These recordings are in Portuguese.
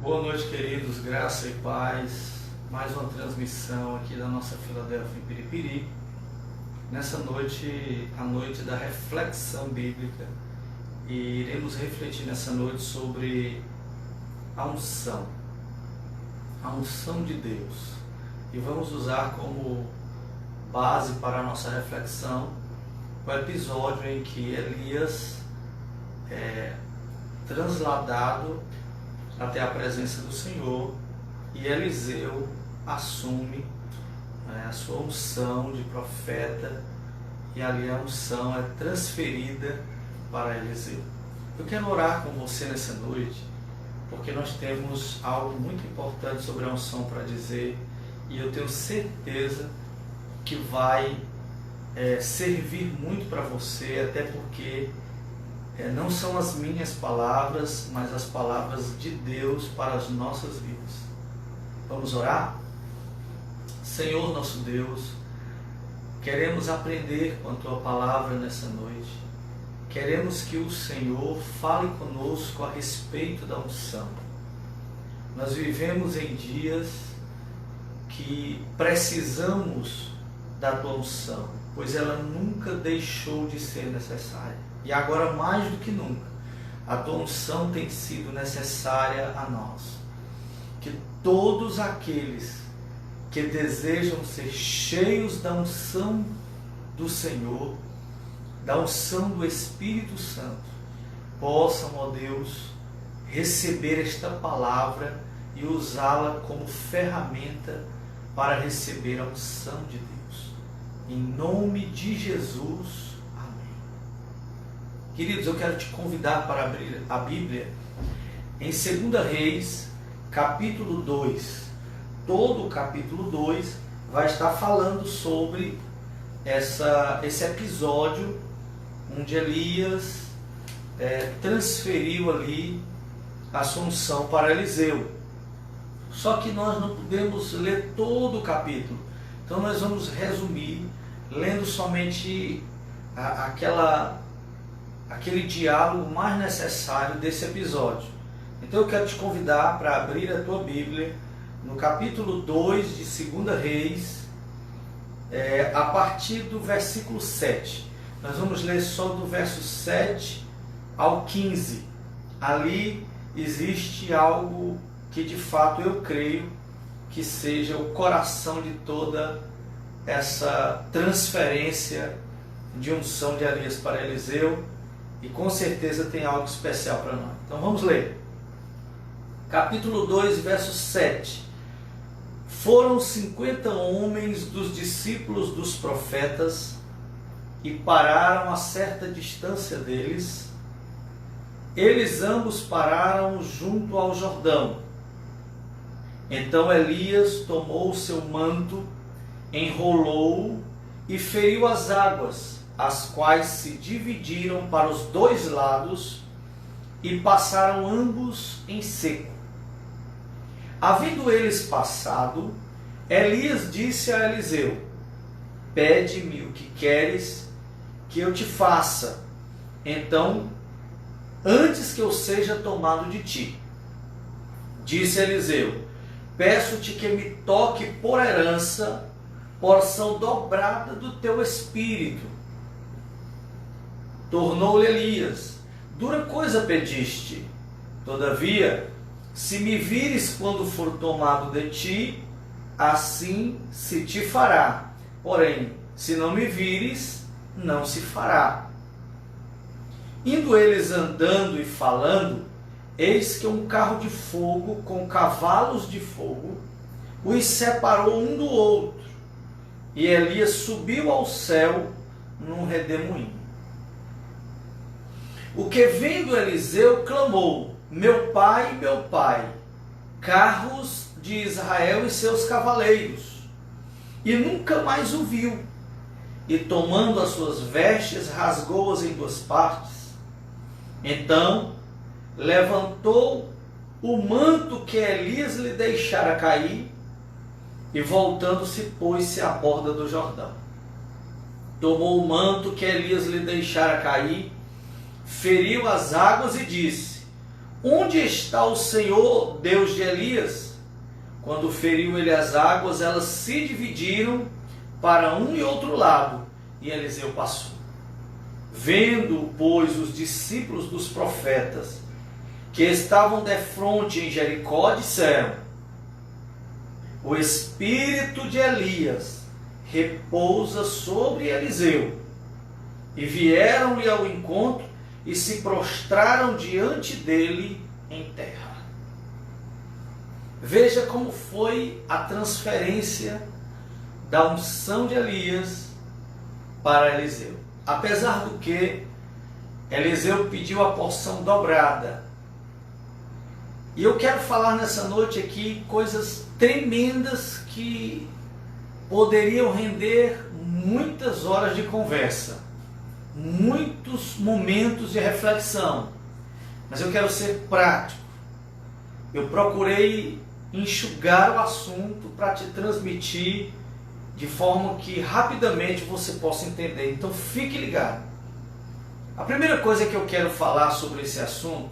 Boa noite, queridos, graça e paz. Mais uma transmissão aqui da nossa Filadélfia em Piripiri. Nessa noite, a noite da reflexão bíblica, e iremos refletir nessa noite sobre a unção de Deus. E vamos usar como base para a nossa reflexão o episódio em que Elias é transladado até a presença do Senhor e Eliseu assume a sua unção de profeta, e ali a unção é transferida para Eliseu. Eu quero orar com você nessa noite, porque nós temos algo muito importante sobre a unção para dizer, e eu tenho certeza que vai servir muito para você, até porque não são as minhas palavras, mas as palavras de Deus para as nossas vidas. Vamos orar? Senhor nosso Deus, queremos aprender com a Tua palavra nessa noite. Queremos que o Senhor fale conosco a respeito da unção. Nós vivemos em dias que precisamos da Tua unção, pois ela nunca deixou de ser necessária. E agora mais do que nunca, a Tua unção tem sido necessária a nós. Que todos aqueles que desejam ser cheios da unção do Senhor, da unção do Espírito Santo, possam, ó Deus, receber esta palavra e usá-la como ferramenta para receber a unção de Deus. Em nome de Jesus. Queridos, eu quero te convidar para abrir a Bíblia em 2 Reis, capítulo 2. Todo o capítulo 2 vai estar falando sobre esse episódio onde Elias transferiu ali a sua unção para Eliseu. Só que nós não podemos ler todo o capítulo. Então nós vamos resumir, lendo somente aquele diálogo mais necessário desse episódio. Então eu quero te convidar para abrir a tua Bíblia no capítulo 2 de 2 Reis, a partir do versículo 7. Nós vamos ler só do verso 7 ao 15. Ali existe algo que de fato eu creio que seja o coração de toda essa transferência de unção de Elias para Eliseu. E com certeza tem algo especial para nós. Então vamos ler. Capítulo 2, verso 7. Foram 50 homens dos discípulos dos profetas e pararam a certa distância deles. Eles ambos pararam junto ao Jordão. Então Elias tomou o seu manto, enrolou-o e feriu as águas, as quais se dividiram para os dois lados e passaram ambos em seco. Havendo eles passado, Elias disse a Eliseu: pede-me o que queres que eu te faça, então, antes que eu seja tomado de ti. Disse Eliseu: peço-te que me toque por herança, porção dobrada do teu espírito. Tornou-lhe Elias: dura coisa pediste. Todavia, se me vires quando for tomado de ti, assim se te fará. Porém, se não me vires, não se fará. Indo eles andando e falando, eis que um carro de fogo com cavalos de fogo os separou um do outro, e Elias subiu ao céu num redemoinho. O que vendo Eliseu clamou: meu pai, carros de Israel e seus cavaleiros. E nunca mais o viu. E tomando as suas vestes, rasgou-as em duas partes. Então levantou o manto que Elias lhe deixara cair, e voltando-se, pôs-se à borda do Jordão. Tomou o manto que Elias lhe deixara cair, feriu as águas e disse: onde está o Senhor, Deus de Elias? Quando feriu ele as águas, elas se dividiram para um e outro lado, e Eliseu passou. Vendo, pois, os discípulos dos profetas, que estavam defronte em Jericó, disseram: o espírito de Elias repousa sobre Eliseu. E vieram-lhe ao encontro e se prostraram diante dele em terra. Veja como foi a transferência da unção de Elias para Eliseu. Apesar do que Eliseu pediu a porção dobrada. E eu quero falar nessa noite aqui coisas tremendas que poderiam render muitas horas de conversa, muitos momentos de reflexão. Mas eu quero ser prático. Eu procurei enxugar o assunto para te transmitir de forma que rapidamente você possa entender. Então fique ligado. A primeira coisa que eu quero falar sobre esse assunto,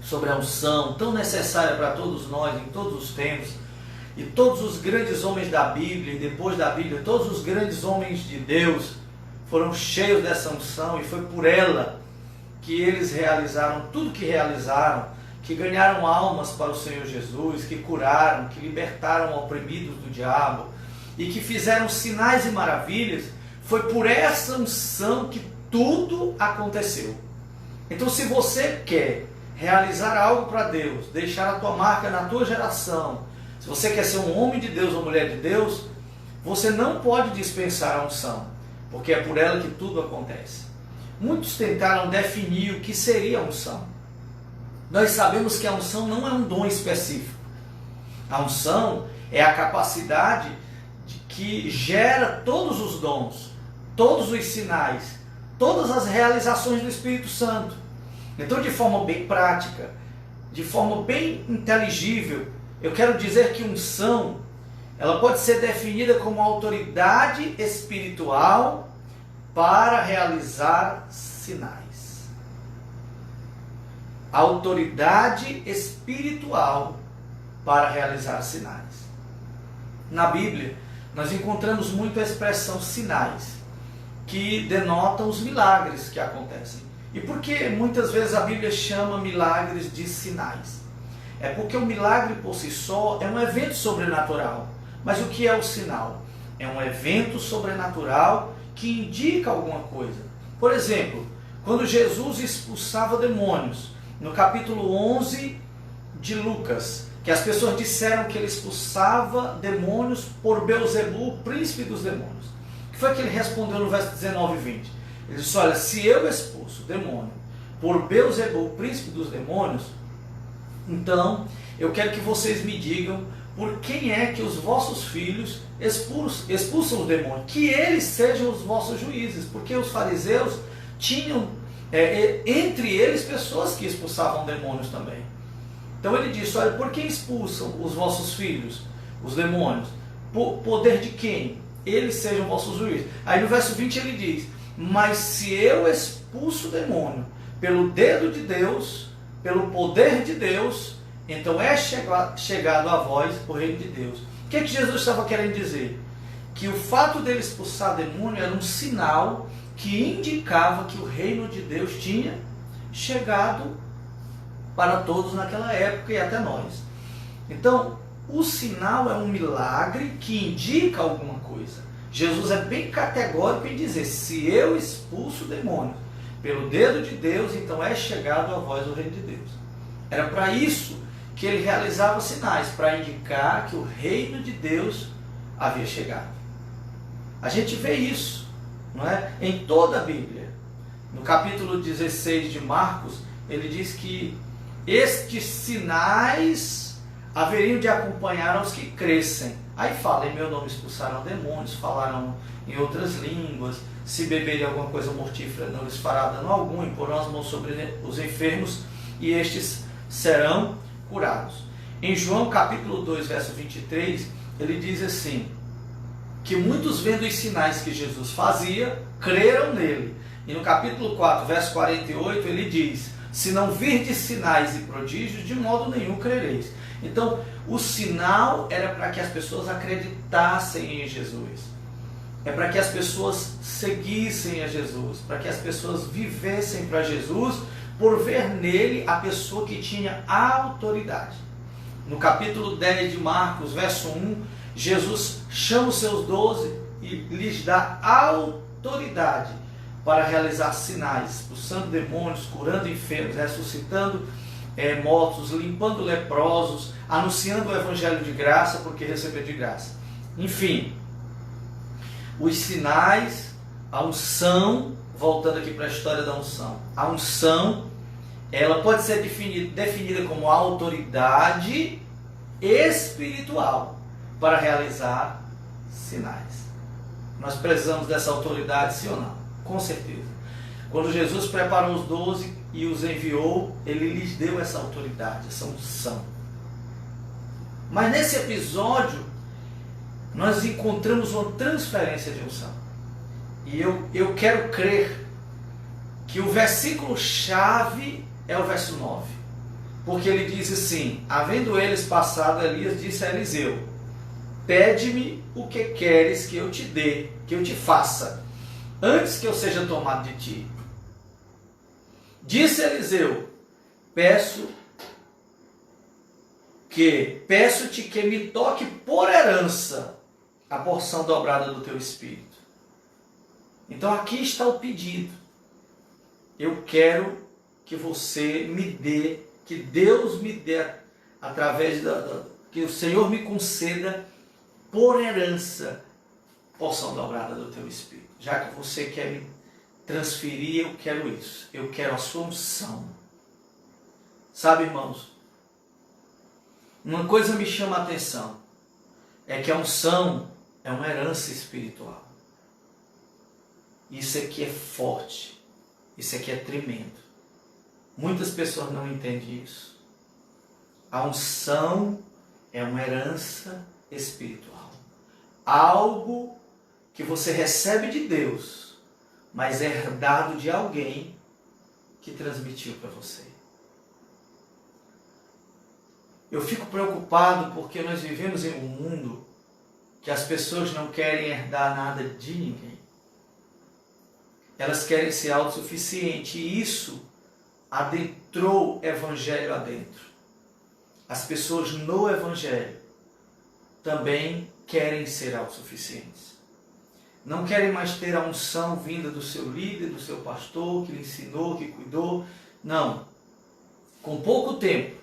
sobre a unção tão necessária para todos nós em todos os tempos, e todos os grandes homens da Bíblia, e depois da Bíblia, todos os grandes homens de Deus foram cheios dessa unção, e foi por ela que eles realizaram tudo que realizaram, que ganharam almas para o Senhor Jesus, que curaram, que libertaram oprimidos do diabo, e que fizeram sinais e maravilhas. Foi por essa unção que tudo aconteceu. Então, se você quer realizar algo para Deus, deixar a tua marca na tua geração, se você quer ser um homem de Deus ou mulher de Deus, você não pode dispensar a unção, porque é por ela que tudo acontece. Muitos tentaram definir o que seria a unção. Nós sabemos que a unção não é um dom específico. A unção é a capacidade que gera todos os dons, todos os sinais, todas as realizações do Espírito Santo. Então, de forma bem prática, de forma bem inteligível, eu quero dizer que unção, ela pode ser definida como autoridade espiritual para realizar sinais. Autoridade espiritual para realizar sinais. Na Bíblia, nós encontramos muito a expressão sinais, que denotam os milagres que acontecem. E por que muitas vezes a Bíblia chama milagres de sinais? É porque o milagre por si só é um evento sobrenatural. Mas o que é o sinal? É um evento sobrenatural que indica alguma coisa. Por exemplo, quando Jesus expulsava demônios, no capítulo 11 de Lucas, que as pessoas disseram que ele expulsava demônios por Beelzebul, príncipe dos demônios. O que foi que ele respondeu no verso 19 e 20? Ele disse: olha, se eu expulso demônio por Beelzebul, príncipe dos demônios, então eu quero que vocês me digam por quem é que os vossos filhos expulsam os demônios, que eles sejam os vossos juízes, porque os fariseus tinham entre eles pessoas que expulsavam demônios também. Então ele disse: olha, por quem expulsam os vossos filhos, os demônios? Por poder de quem? Eles sejam vossos juízes. Aí no verso 20 ele diz: mas se eu expulso o demônio pelo dedo de Deus, pelo poder de Deus, então é chegado a vós o reino de Deus. O que Jesus estava querendo dizer? Que o fato dele expulsar demônio era um sinal que indicava que o reino de Deus tinha chegado para todos naquela época e até nós. Então, o sinal é um milagre que indica alguma coisa. Jesus é bem categórico em dizer: se eu expulso o demônio pelo dedo de Deus, então é chegado a vós o reino de Deus. Era para isso que ele realizava sinais, para indicar que o reino de Deus havia chegado. A gente vê isso, não é? Em toda a Bíblia. No capítulo 16 de Marcos, ele diz que estes sinais haveriam de acompanhar aos que crescem. Aí fala: em meu nome expulsaram demônios, falaram em outras línguas, se beberem alguma coisa mortífera não lhes fará dano algum, imporão as mãos sobre os enfermos e estes serão curados. Em João capítulo 2, verso 23, ele diz assim, que muitos vendo os sinais que Jesus fazia, creram nele. E no capítulo 4, verso 48, ele diz: se não virdes sinais e prodígios, de modo nenhum crereis. Então, o sinal era para que as pessoas acreditassem em Jesus. É para que as pessoas seguissem a Jesus, para que as pessoas vivessem para Jesus, por ver nele a pessoa que tinha autoridade. No capítulo 10 de Marcos, verso 1, Jesus chama os seus 12 e lhes dá autoridade para realizar sinais, expulsando demônios, curando enfermos, ressuscitando mortos, limpando leprosos, anunciando o evangelho de graça, porque recebeu de graça. Enfim, os sinais, a unção, voltando aqui para a história da unção, a unção, ela pode ser definida como autoridade espiritual para realizar sinais. Nós precisamos dessa autoridade, sim ou não? Com certeza. Quando Jesus preparou os 12 e os enviou, ele lhes deu essa autoridade, essa unção. Mas nesse episódio, nós encontramos uma transferência de unção. E eu quero crer que o versículo-chave é o verso 9. Porque ele diz assim: havendo eles passado, Elias disse a Eliseu: pede-me o que queres que eu te dê, que eu te faça, antes que eu seja tomado de ti. Disse Eliseu: peço-te que me toque por herança a porção dobrada do teu espírito. Então aqui está o pedido. Eu quero que você me dê, que Deus me dê, através que o Senhor me conceda por herança porção dobrada do teu espírito. Já que você quer me transferir, eu quero isso. Eu quero a sua unção. Sabe, irmãos, uma coisa me chama a atenção, é que a unção é uma herança espiritual. Isso aqui é forte, isso aqui é tremendo. Muitas pessoas não entendem isso. A unção é uma herança espiritual. Algo que você recebe de Deus, mas é herdado de alguém que transmitiu para você. Eu fico preocupado porque nós vivemos em um mundo que as pessoas não querem herdar nada de ninguém. Elas querem ser autossuficientes e isso adentrou o evangelho adentro. As pessoas no evangelho também querem ser autossuficientes. Não querem mais ter a unção vinda do seu líder, do seu pastor, que lhe ensinou, que cuidou. Não. Com pouco tempo,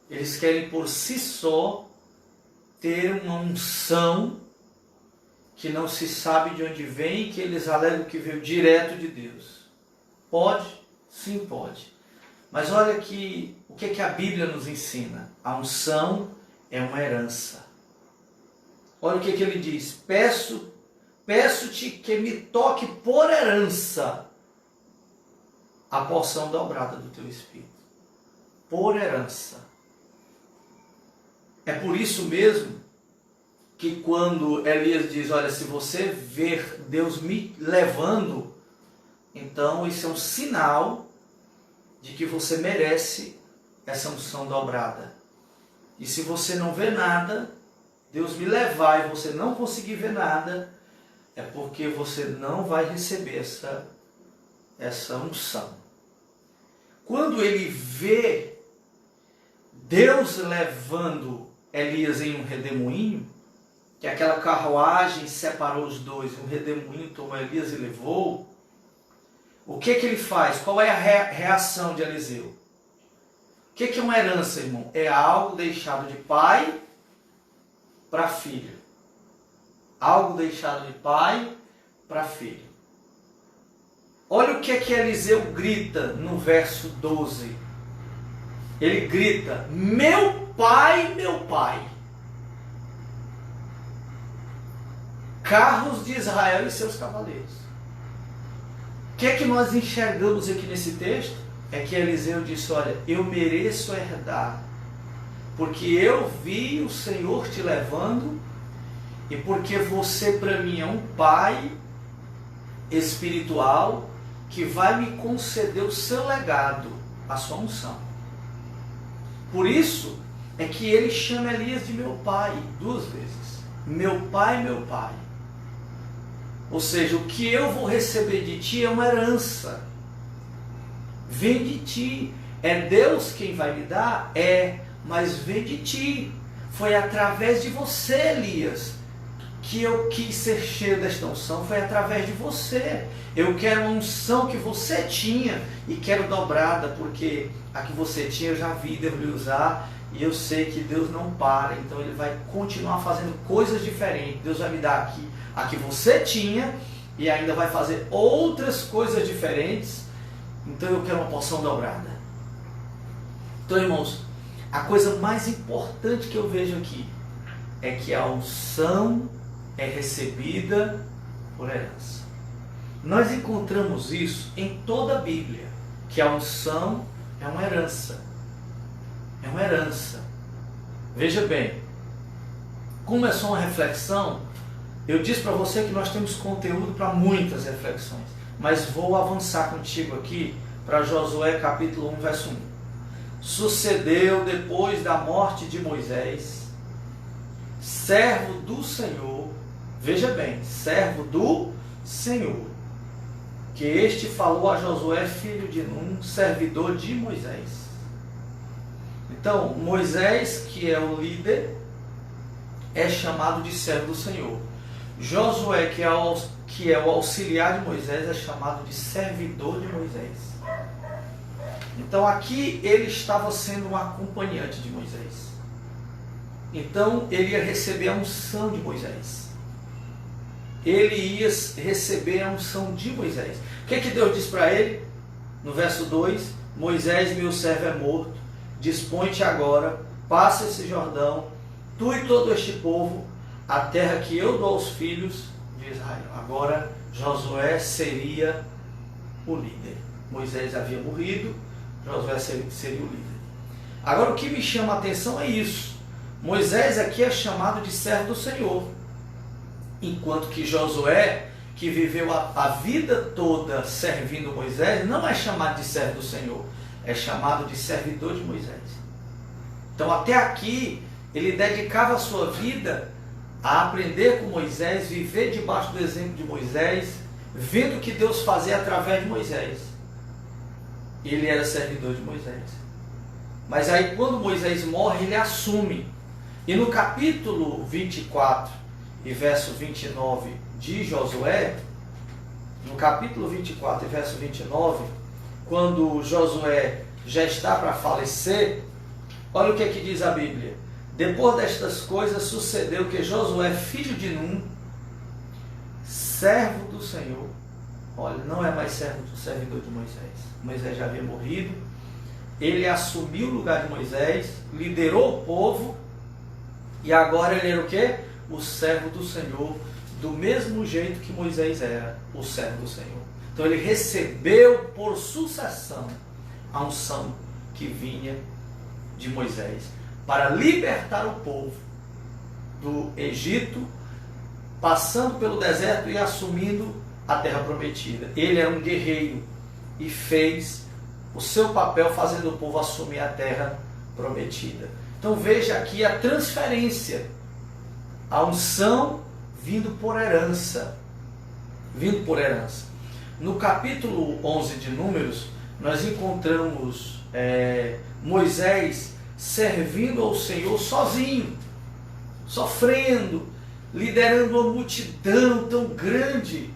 eles querem por si só ter uma unção que não se sabe de onde vem, que eles alegam que veio direto de Deus. Pode? Sim, pode. Mas olha aqui o que a Bíblia nos ensina. A unção é uma herança. Olha o que ele diz. Peço-te que me toque por herança a porção dobrada do teu espírito. Por herança. É por isso mesmo que quando Elias diz, olha, se você ver Deus me levando, então isso é um sinal de que você merece essa unção dobrada. E se você não vê nada, Deus me levar e você não conseguir ver nada, é porque você não vai receber essa unção. Quando ele vê Deus levando Elias em um redemoinho, que aquela carruagem separou os dois, um redemoinho tomou Elias e levou, o que ele faz? Qual é a reação de Eliseu? O que é uma herança, irmão? É algo deixado de pai para filho. Algo deixado de pai para filho. Olha o que Eliseu grita no verso 12. Ele grita, meu pai, carros de Israel e seus cavaleiros. O que nós enxergamos aqui nesse texto? É que Eliseu disse, olha, eu mereço herdar, porque eu vi o Senhor te levando, e porque você para mim é um pai espiritual, que vai me conceder o seu legado. a sua unção. Por isso é que ele chama Elias de meu pai 2 vezes. Meu pai, meu pai. Ou seja, o que eu vou receber de ti é uma herança. Vem de ti. É Deus quem vai me dar? É, mas vem de ti. Foi através de você, Elias, que eu quis ser cheio desta unção. Foi através de você. Eu quero uma unção que você tinha e quero dobrada, porque a que você tinha eu já vi, devo lhe usar, e eu sei que Deus não para, então Ele vai continuar fazendo coisas diferentes. Deus vai me dar aqui a que você tinha e ainda vai fazer outras coisas diferentes, então eu quero uma porção dobrada. Então, irmãos, a coisa mais importante que eu vejo aqui é que a unção é recebida por herança. Nós encontramos isso em toda a Bíblia, que a unção é uma herança. É uma herança. Veja bem, como é só uma reflexão, eu disse para você que nós temos conteúdo para muitas reflexões, mas vou avançar contigo aqui para Josué capítulo 1, verso 1. Sucedeu depois da morte de Moisés, servo do Senhor, veja bem, servo do Senhor, que este falou a Josué, filho de Nun, servidor de Moisés. Então, Moisés, que é o líder, é chamado de servo do Senhor. Josué, que é o auxiliar de Moisés, é chamado de servidor de Moisés. Então, aqui ele estava sendo um acompanhante de Moisés. Então, ele ia receber a unção de Moisés. Ele ia receber a unção de Moisés. O que Deus diz para ele? No verso 2, Moisés, meu servo, é morto. Dispõe-te agora, passa esse Jordão, tu e todo este povo, a terra que eu dou aos filhos de Israel. Agora, Josué seria o líder. Moisés havia morrido, Josué seria o líder. Agora, o que me chama a atenção é isso. Moisés aqui é chamado de servo do Senhor. Enquanto que Josué, que viveu a vida toda servindo Moisés, não é chamado de servo do Senhor, é chamado de servidor de Moisés. Então, até aqui, ele dedicava a sua vida a aprender com Moisés, viver debaixo do exemplo de Moisés, vendo o que Deus fazia através de Moisés. Ele era servidor de Moisés. Mas aí, quando Moisés morre, ele assume. E no capítulo 24 e verso 29 de Josué, no capítulo 24 e verso 29, quando Josué já está para falecer, olha o que é que diz a Bíblia. Depois destas coisas sucedeu que Josué, filho de Nun, servo do Senhor, olha, não é mais servidor de Moisés. Moisés já havia morrido. Ele assumiu o lugar de Moisés, liderou o povo, e agora ele era o quê? O servo do Senhor, do mesmo jeito que Moisés era o servo do Senhor. Então ele recebeu por sucessão a unção que vinha de Moisés, para libertar o povo do Egito, passando pelo deserto e assumindo a terra prometida. Ele era um guerreiro e fez o seu papel fazendo o povo assumir a terra prometida. Então veja aqui a transferência, a unção vindo por herança. Vindo por herança. No capítulo 11 de Números, nós encontramos Moisés servindo ao Senhor sozinho, sofrendo, liderando uma multidão tão grande.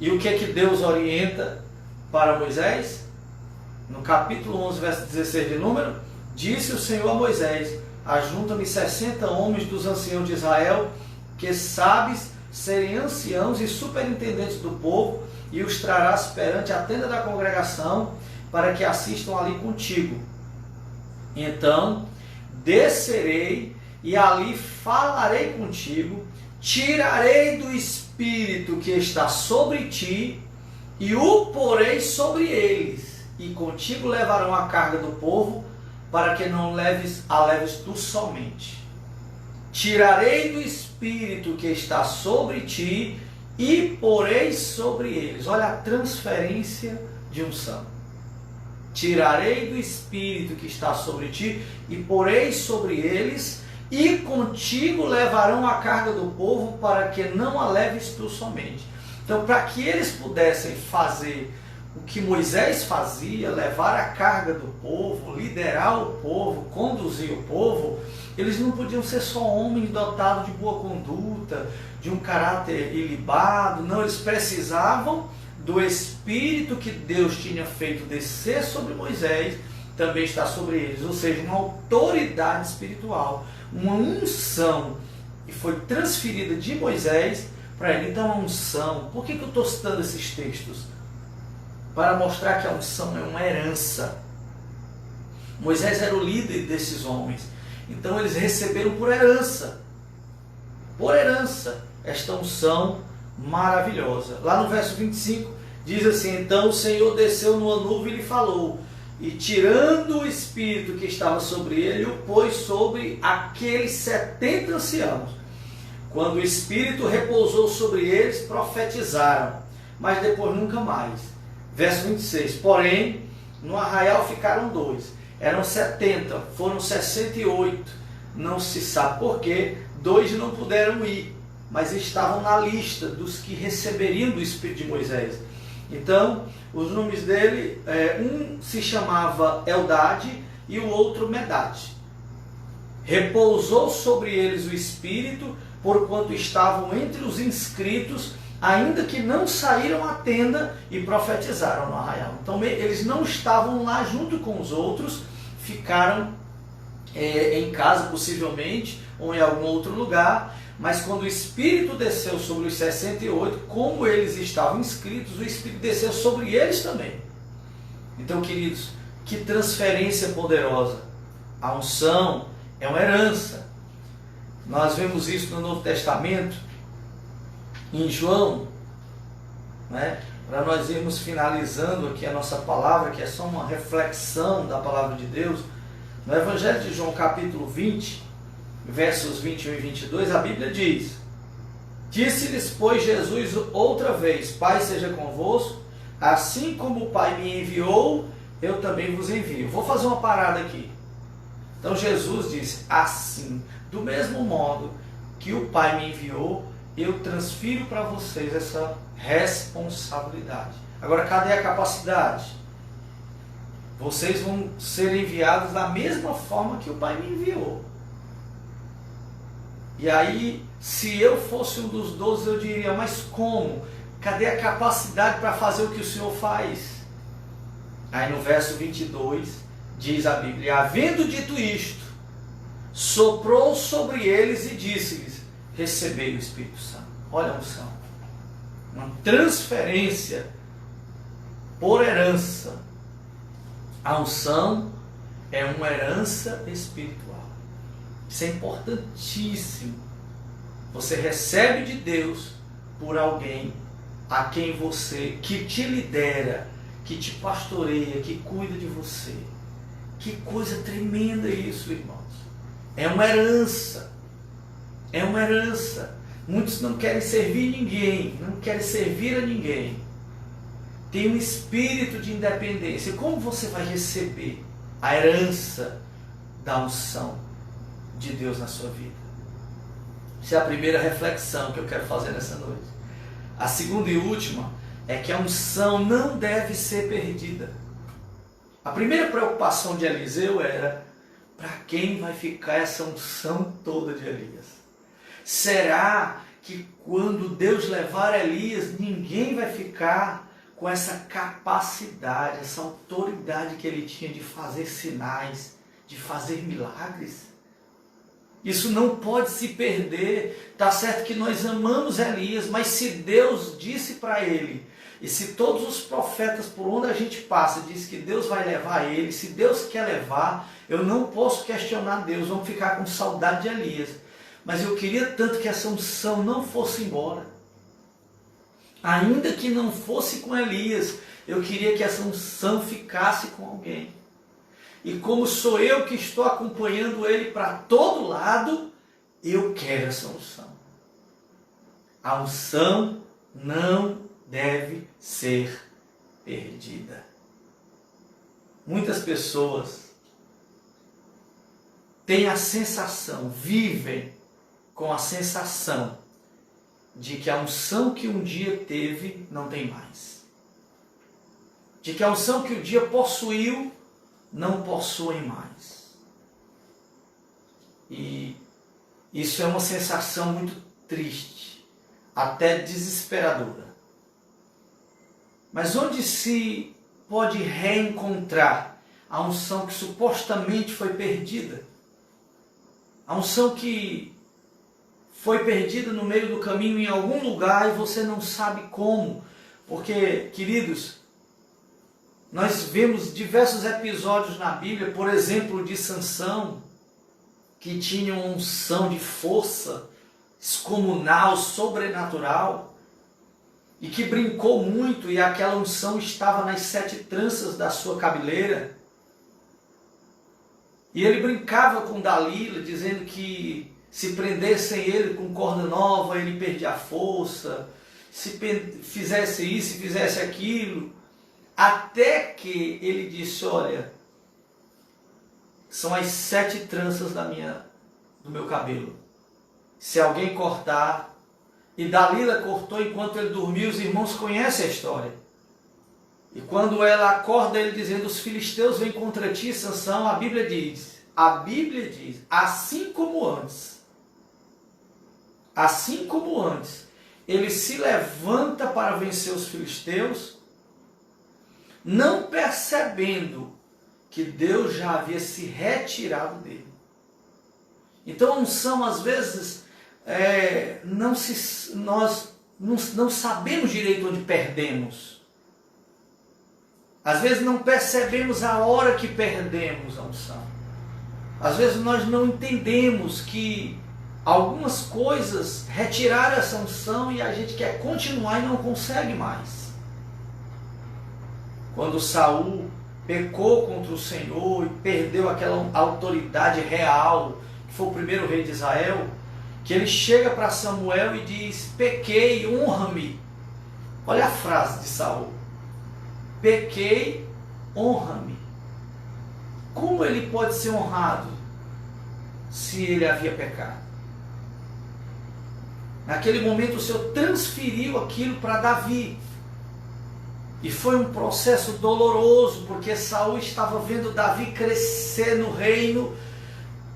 E o que é que Deus orienta para Moisés? No capítulo 11, verso 16 de Número, disse o Senhor a Moisés: ajunta-me 60 homens dos anciãos de Israel, que sabes serem anciãos e superintendentes do povo, e os trarás perante a tenda da congregação, para que assistam ali contigo. Então descerei e ali falarei contigo, tirarei do espírito que está sobre ti e o porei sobre eles, e contigo levarão a carga do povo, para que não leves tu somente. Tirarei do espírito que está sobre ti e porei sobre eles. Olha a transferência de unção. tirarei do Espírito que está sobre ti e porei sobre eles, e contigo levarão a carga do povo, para que não a leves tu somente. Então, para que eles pudessem fazer o que Moisés fazia, levar a carga do povo, liderar o povo, conduzir o povo, eles não podiam ser só homens dotados de boa conduta, de um caráter ilibado. Não, eles precisavam do Espírito que Deus tinha feito descer sobre Moisés, também está sobre eles, ou seja, uma autoridade espiritual, uma unção, que foi transferida de Moisés para ele. Então a unção, por que eu estou citando esses textos? Para mostrar que a unção é uma herança. Moisés era o líder desses homens, então eles receberam por herança, esta unção maravilhosa. Lá no verso 25 diz assim: então o Senhor desceu numa nuvem e lhe falou, e tirando o Espírito que estava sobre ele, o pôs sobre aqueles 70 anciãos. Quando o Espírito repousou sobre eles, profetizaram, mas depois nunca mais. Verso 26, porém, no arraial ficaram 2, eram 70, foram 68, não se sabe porquê, 2 não puderam ir, mas estavam na lista dos que receberiam do Espírito de Moisés. Então, os nomes dele, um se chamava Eldade e o outro Medade. Repousou sobre eles o Espírito, porquanto estavam entre os inscritos, ainda que não saíram à tenda e profetizaram no arraial. Então eles não estavam lá junto com os outros, ficaram em casa possivelmente, ou em algum outro lugar, mas quando o Espírito desceu sobre os 68, como eles estavam inscritos, o Espírito desceu sobre eles também. Então, queridos, que transferência poderosa! A unção é uma herança. Nós vemos isso no Novo Testamento, em João, né? Para nós irmos finalizando aqui a nossa palavra, que é só uma reflexão da palavra de Deus. No Evangelho de João, capítulo 20, versos 21 e 22, a Bíblia diz: disse-lhes, pois, Jesus outra vez: Pai seja convosco, assim como o Pai me enviou, eu também vos envio. Vou fazer uma parada aqui. Então Jesus disse: assim, do mesmo modo que o Pai me enviou, eu transfiro para vocês essa responsabilidade. Agora, cadê a capacidade? Vocês vão ser enviados da mesma forma que o Pai me enviou. E aí, se eu fosse um dos 12, eu diria: mas como? Cadê a capacidade para fazer o que o Senhor faz? Aí no verso 22, diz a Bíblia: havendo dito isto, soprou sobre eles e disse-lhes: recebei o Espírito Santo. Olha a unção. Uma transferência por herança. A unção é uma herança espiritual. Isso é importantíssimo. Você recebe de Deus por alguém a quem você, que te lidera, que te pastoreia, que cuida de você. Que coisa tremenda isso, irmãos. É uma herança. É uma herança. Muitos não querem servir ninguém, não querem servir a ninguém. Tem um espírito de independência. Como você vai receber a herança da unção de Deus na sua vida? Essa é a primeira reflexão que eu quero fazer nessa noite. A segunda e última é que a unção não deve ser perdida. A primeira preocupação de Eliseu era: para quem vai ficar essa unção toda de Elias? Será que quando Deus levar Elias, ninguém vai ficar com essa capacidade, essa autoridade que ele tinha de fazer sinais, de fazer milagres? Isso não pode se perder. Está certo que nós amamos Elias, mas se Deus disse para ele, e se todos os profetas por onde a gente passa diz que Deus vai levar ele, se Deus quer levar, eu não posso questionar Deus. Vamos ficar com saudade de Elias, mas eu queria tanto que essa unção não fosse embora. Ainda que não fosse com Elias, eu queria que essa unção ficasse com alguém. E como sou eu que estou acompanhando ele para todo lado, eu quero essa unção. A unção não deve ser perdida. muitas pessoas têm a sensação, vivem com a sensação de que a unção que um dia teve não tem mais. De que a unção que um dia possuiu não possuem mais. E isso é uma sensação muito triste, até desesperadora. Mas onde se pode reencontrar a unção que supostamente foi perdida? A unção que foi perdida no meio do caminho em algum lugar e você não sabe como. Porque, queridos, nós vemos diversos episódios na Bíblia, por exemplo, de Sansão, que tinha uma unção de força excomunal, sobrenatural, e que brincou muito, e aquela unção estava nas 7 tranças da sua cabeleira. E ele brincava com Dalila, dizendo que se prendessem ele com corda nova, ele perdia a força, se fizesse isso, se fizesse aquilo, até que ele disse, olha, são as 7 tranças do meu cabelo. Se alguém cortar, e Dalila cortou enquanto ele dormiu, os irmãos conhecem a história. E quando ela acorda, ele dizendo, os filisteus vêm contra ti, Sansão, a Bíblia diz, assim como antes, ele se levanta para vencer os filisteus, não percebendo que Deus já havia se retirado dele. Então a unção, às vezes, nós não sabemos direito onde perdemos. Às vezes não percebemos a hora que perdemos a unção. Às vezes nós não entendemos que algumas coisas retiraram essa unção e a gente quer continuar e não consegue mais. Quando Saul pecou contra o Senhor e perdeu aquela autoridade real, que foi o primeiro rei de Israel, que ele chega para Samuel e diz, pequei, honra-me. Olha a frase de Saul. Pequei, honra-me. Como ele pode ser honrado se ele havia pecado? Naquele momento o Senhor transferiu aquilo para Davi. E foi um processo doloroso, porque Saul estava vendo Davi crescer no reino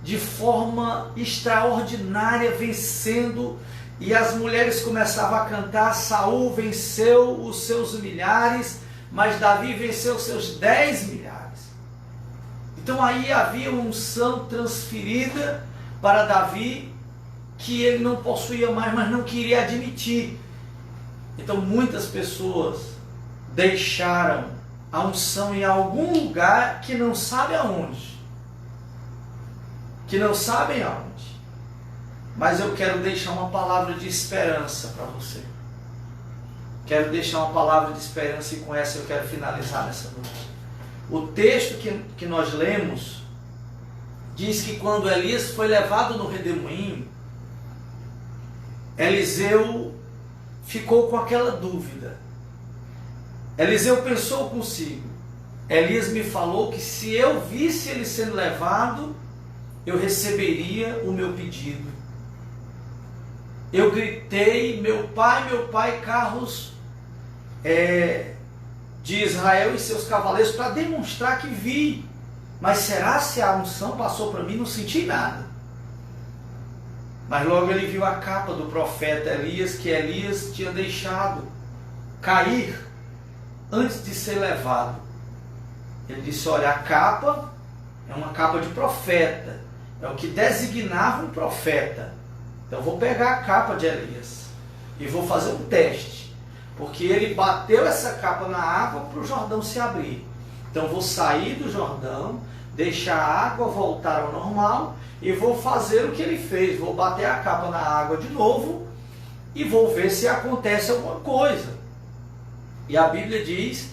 de forma extraordinária, vencendo, e as mulheres começavam a cantar, Saul venceu os seus milhares, mas Davi venceu os seus 10 milhares. Então aí havia uma unção transferida para Davi, que ele não possuía mais, mas não queria admitir. Então muitas pessoas deixaram a unção em algum lugar que não sabe aonde. Mas eu quero deixar uma palavra de esperança para você. Quero deixar uma palavra de esperança e com essa eu quero finalizar nessa noite. O texto que nós lemos diz que quando Elias foi levado no redemoinho, Eliseu ficou com aquela dúvida. Eliseu pensou consigo, Elias me falou que se eu visse ele sendo levado, eu receberia o meu pedido. Eu gritei, meu pai, carros de Israel e seus cavaleiros, para demonstrar que vi. Mas será se a unção passou para mim? Não senti nada. Mas logo ele viu a capa do profeta Elias, que Elias tinha deixado cair antes de ser levado. Ele disse, olha, a capa é uma capa de profeta, é o que designava um profeta. Então eu vou pegar a capa de Elias e vou fazer um teste, porque ele bateu essa capa na água para o Jordão se abrir. Então eu vou sair do Jordão, deixar a água voltar ao normal e vou fazer o que ele fez, vou bater a capa na água de novo e vou ver se acontece alguma coisa. E a Bíblia diz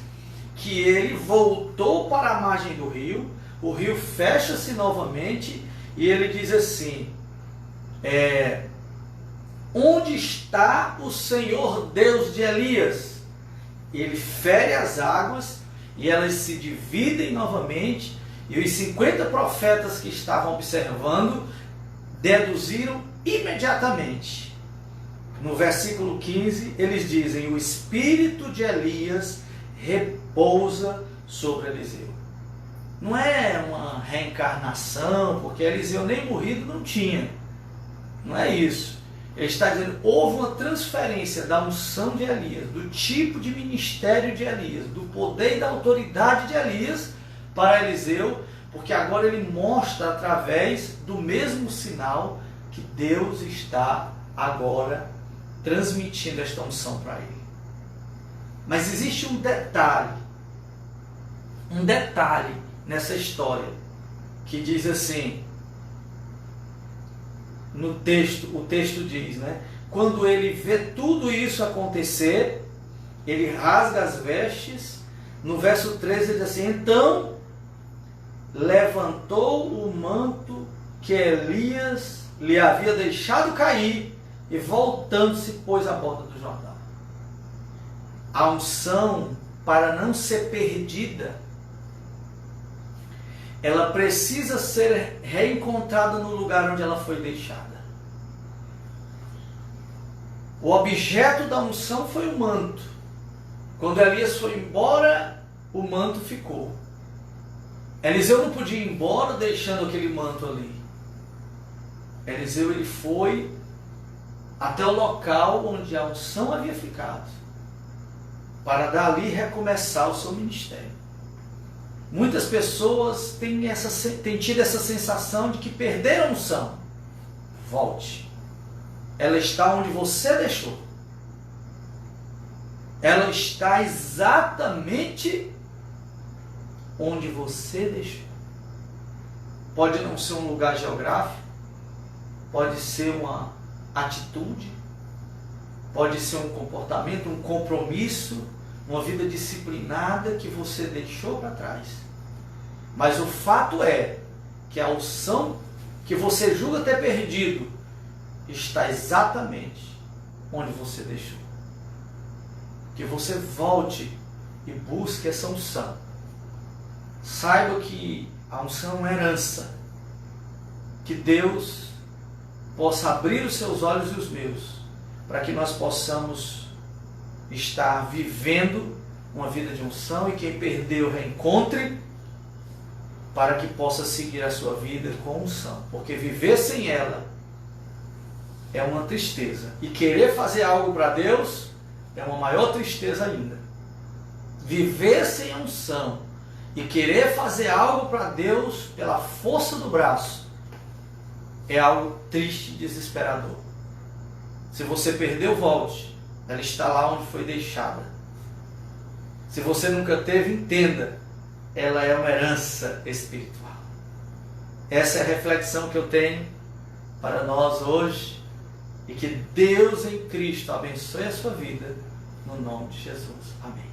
que ele voltou para a margem do rio, o rio fecha-se novamente e ele diz assim, onde está o Senhor Deus de Elias? Ele fere as águas e elas se dividem novamente, e os 50 profetas que estavam observando deduziram imediatamente. No versículo 15, eles dizem: o espírito de Elias repousa sobre Eliseu. Não é uma reencarnação, porque Eliseu nem morrido não tinha. Não é isso. Ele está dizendo, houve uma transferência da unção de Elias, do tipo de ministério de Elias, do poder e da autoridade de Elias para Eliseu, porque agora ele mostra através do mesmo sinal que Deus está agora transmitindo esta unção para ele. Mas existe um detalhe nessa história, que diz assim, no texto, o texto diz, né? Quando ele vê tudo isso acontecer, ele rasga as vestes. No verso 13 ele diz assim: então levantou o manto que Elias lhe havia deixado cair e voltando-se pôs à borda do Jordão. A unção, para não ser perdida, ela precisa ser reencontrada no lugar onde ela foi deixada. O objeto da unção foi o manto. Quando Elias foi embora, o manto ficou. Eliseu não podia ir embora deixando aquele manto ali. Eliseu ele foi até o local onde a unção havia ficado, para dali recomeçar o seu ministério. Muitas pessoas têm tido essa sensação de que perderam a unção. Volte. Ela está onde você deixou. Ela está exatamente onde você deixou. Pode não ser um lugar geográfico, pode ser uma atitude, pode ser um comportamento, um compromisso, uma vida disciplinada que você deixou para trás. Mas o fato é que a unção que você julga ter perdido está exatamente onde você deixou. Que você volte e busque essa unção. Saiba que a unção é uma herança. Que Deus possa abrir os seus olhos e os meus, para que nós possamos estar vivendo uma vida de unção, e quem perdeu reencontre, para que possa seguir a sua vida com unção. Porque viver sem ela é uma tristeza, e querer fazer algo para Deus é uma maior tristeza ainda. Viver sem a unção e querer fazer algo para Deus pela força do braço é algo triste e desesperador. Se você perdeu, volte. Ela está lá onde foi deixada. Se você nunca teve, entenda, ela é uma herança espiritual. Essa é a reflexão que eu tenho para nós hoje, e que Deus em Cristo abençoe a sua vida, no nome de Jesus. Amém.